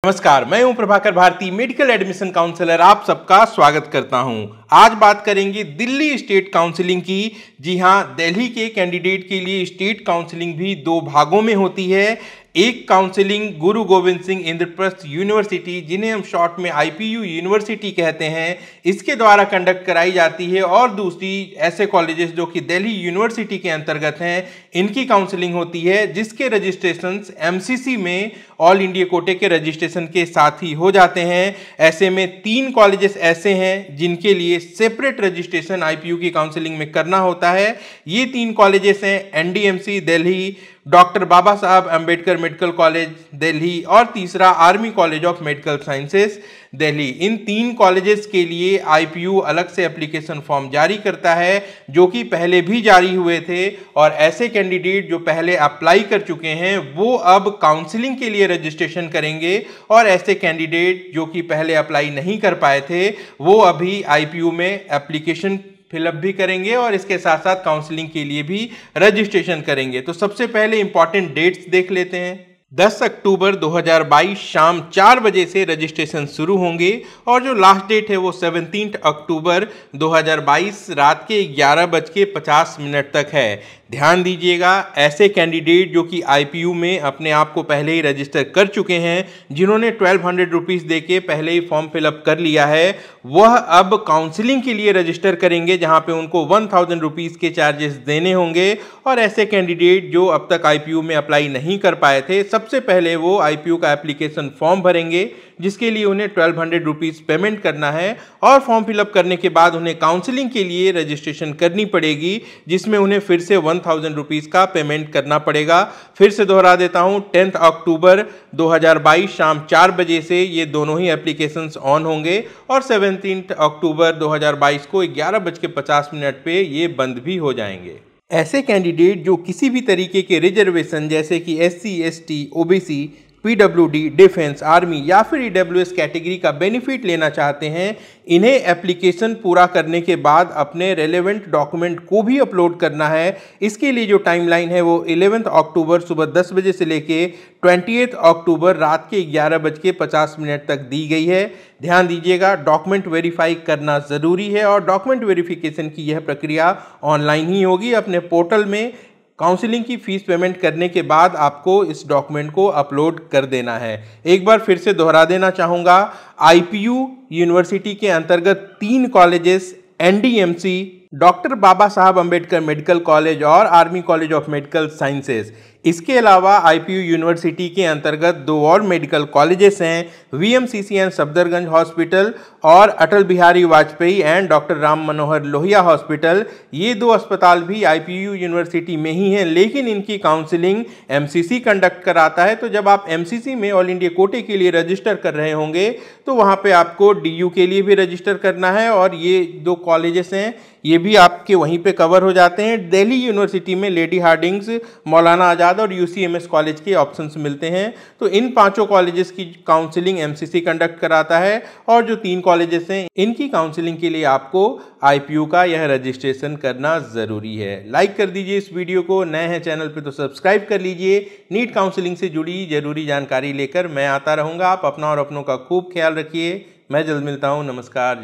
नमस्कार, मैं हूं Prabhakar Bharati, medical admission counsellor. आप सबका स्वागत करता हूं। आज बात करेंगे दिल्ली स्टेट काउंसलिंग की। जी हां, दिल्ली के कैंडिडेट के लिए स्टेट काउंसलिंग भी दो भागों में होती है। एक काउंसलिंग गुरु गोविंद सिंह इंद्रप्रस्थ यूनिवर्सिटी, जिन्हें हम शॉर्ट में आईपीयू यूनिवर्सिटी कहते हैं, इसके द्वारा कंडक्ट कराई जाती है। और दूसरी ऐसे कॉलेजेस जो कि दिल्ली यूनिवर्सिटी के अंतर्गत हैं, इनकी काउंसलिंग होती है, जिसके रजिस्ट्रेशंस एमसीसी में ऑल इंडिया कोटे के रजिस्ट्रेशन के साथ ही हो जाते हैं। ऐसे में 3 कॉलेजेस ऐसे हैं जिनके लिए सेपरेट रजिस्ट्रेशन आईपीयू की काउंसलिंग में करना होता है। ये 3 कॉलेजेस हैं एनडीएमसी दिल्ली, डॉक्टर बाबा साहब अंबेडकर मेडिकल कॉलेज दिल्ली और तीसरा army college of medical sciences Delhi. In 3 colleges के लिए आईपीयू अलग से एप्लीकेशन फॉर्म जारी करता है, जो कि पहले भी जारी हुए थे। और ऐसे कैंडिडेट जो पहले अप्लाई कर चुके हैं वो अब काउंसलिंग के लिए रजिस्ट्रेशन करेंगे, और ऐसे कैंडिडेट जो कि पहले अप्लाई नहीं कर पाए थे वो अभी आईपीयू में एप्लीकेशन फिलअप भी करेंगे और इसके साथ साथ काउंसलिंग के लिए भी रजिस्ट्रेशन करेंगे। तो सबसे पहले इंपॉर्टेंट डेट्स देख लेते हैं। 10 अक्टूबर 2022 शाम 4 बजे से रजिस्ट्रेशन शुरू होंगे, और जो लास्ट डेट है वो 17 अक्टूबर 2022 रात के 11:50 तक है। ध्यान दीजिएगा, ऐसे कैंडिडेट जो कि आईपीयू में अपने आप को पहले ही रजिस्टर कर चुके हैं, जिन्होंने 1200 रुपीज़ दे के पहले ही फॉर्म फिलअप कर लिया है, वह अब काउंसलिंग के लिए रजिस्टर करेंगे, जहां पे उनको 1000 रुपीज़ के चार्जेस देने होंगे। और ऐसे कैंडिडेट जो अब तक आईपीयू में अप्लाई नहीं कर पाए थे, सबसे पहले वो आईपीयू का एप्लीकेशन फॉर्म भरेंगे, जिसके लिए उन्हें 1200 रुपीज़ पेमेंट करना है। और फॉर्म फिलअप करने के बाद उन्हें काउंसलिंग के लिए रजिस्ट्रेशन करनी पड़ेगी, जिसमें उन्हें फिर से 1000 रुपीज़ का पेमेंट करना पड़ेगा। फिर से दोहरा देता हूं, 10 अक्टूबर 2022 शाम 4 बजे से ये दोनों ही एप्लीकेशंस ऑन होंगे, और 17 अक्टूबर 2022 को 11:50 पे ये बंद भी हो जाएंगे। ऐसे कैंडिडेट जो किसी भी तरीके के रिजर्वेशन जैसे कि SC, ST, OBC, PWD, defence, army या फिर ईडब्ल्यूएस कैटेगरी का बेनिफिट लेना चाहते हैं, इन्हें एप्लीकेशन पूरा करने के बाद अपने रेलेवेंट डॉक्यूमेंट को भी अपलोड करना है। इसके लिए जो टाइमलाइन है वो 11 अक्टूबर सुबह 10 बजे से लेके 20 अक्टूबर रात के 11:50 तक दी गई है। ध्यान दीजिएगा, डॉक्यूमेंट वेरीफाई करना ज़रूरी है, और डॉक्यूमेंट वेरिफिकेशन की यह प्रक्रिया ऑनलाइन ही होगी। अपने पोर्टल में काउंसलिंग की फीस पेमेंट करने के बाद आपको इस डॉक्यूमेंट को अपलोड कर देना है। एक बार फिर से दोहरा देना चाहूँगा, आईपीयू यूनिवर्सिटी के अंतर्गत 3 कॉलेजेस एनडीएमसी, डॉक्टर बाबा साहब अंबेडकर मेडिकल कॉलेज और army college of medical sciences. इसके अलावा आईपीयू यूनिवर्सिटी के अंतर्गत 2 और मेडिकल कॉलेजेस हैं, वीएमसीसी एंड सफदरगंज हॉस्पिटल और Atal Bihari Vajpayee and doctor Ram Manohar Lohia hospital. ये 2 अस्पताल भी आईपीयू यूनिवर्सिटी में ही हैं, लेकिन इनकी काउंसलिंग एमसीसी कंडक्ट कराता है। तो जब आप एमसीसी में ऑल इंडिया कोटे के लिए रजिस्टर कर रहे होंगे, तो वहाँ पे आपको डीयू के लिए भी रजिस्टर करना है, और ये 2 कॉलेजेस हैं, ये भी आपके वहीं पे कवर हो जाते हैं। दिल्ली यूनिवर्सिटी में लेडी हार्डिंग्स, मौलाना आज़ाद और यूसीएमएस कॉलेज के ऑप्शंस मिलते हैं। तो इन 5 कॉलेजेस की काउंसलिंग एमसीसी कंडक्ट कराता है, और जो 3 कॉलेजेस हैं इनकी काउंसलिंग के लिए आपको आईपीयू का यह रजिस्ट्रेशन करना ज़रूरी है। लाइक कर दीजिए इस वीडियो को, नए हैं चैनल पर तो सब्सक्राइब कर लीजिए। नीट काउंसलिंग से जुड़ी जरूरी जानकारी लेकर मैं आता रहूँगा। आप अपना और अपनों का खूब ख्याल रखिए। मैं जल्द मिलता हूँ। नमस्कार।